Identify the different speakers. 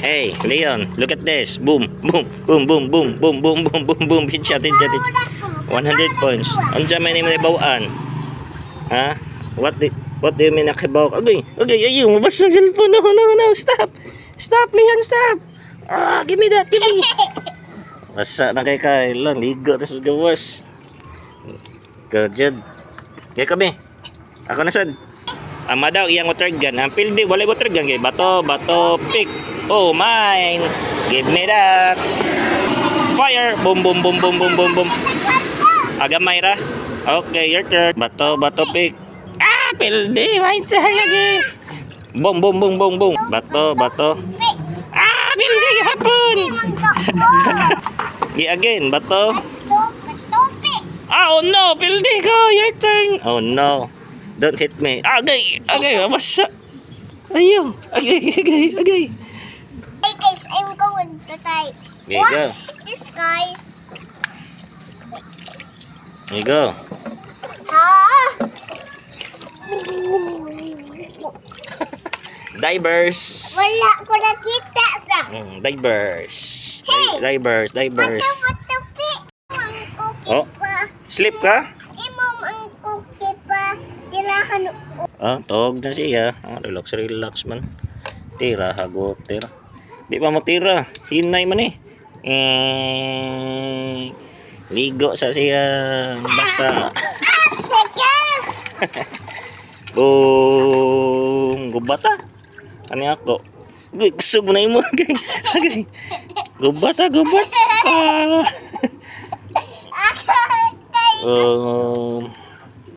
Speaker 1: Hey, Leon, look at this. Boom, boom, boom, boom, boom, boom, boom, boom, boom, boom. Headshot, headshot, headshot. 100 points. Unsa may name na bawaan? Ha? What do you mean nakibaw? Okay, ayun, mabas ang cellphone. No, stop. Stop, Leon, stop. Give me that, give me. Basa na kay Kailan, ligo na sa gawas. Kajad. Kaya kami. Ako na sad. Ama daw iyang water gun. Ang pildi, walay water gun. Bato, pick. Oh, mine. Give me that. Fire. Boom, boom, boom, boom, boom, boom, boom. Agamay ra. Okay, your turn. Bato, pick. Pildi. Mine lagi. Boom, boom, boom, boom, boom. Bato. Pildi, hapon. Again, bato. Oh no, pildi ko. Your turn. Oh no. Don't hit me. Okay, mabasa. Ayaw. Okay.
Speaker 2: Hey guys, I'm going to try.
Speaker 1: There you go.
Speaker 2: Watch this, guys.
Speaker 1: There you go.
Speaker 2: Ha?
Speaker 1: Divers.
Speaker 2: Wala ko nakita sa.
Speaker 1: Divers.
Speaker 2: Hey!
Speaker 1: Divers.
Speaker 2: Bato, pick.
Speaker 1: Oh. Sleep ka?
Speaker 2: Imom ang cookie pa. Tirahan.
Speaker 1: Tawag na siya. Relax man. Tira, hagot, tira. Di pa mo tira. Hinay man eh. Ligo sa siya. Bata.
Speaker 2: Seconds!
Speaker 1: Boom. Gubata. Ano ako? Gusto mo na mo. Okay. Gubata.
Speaker 2: Ako, kayo.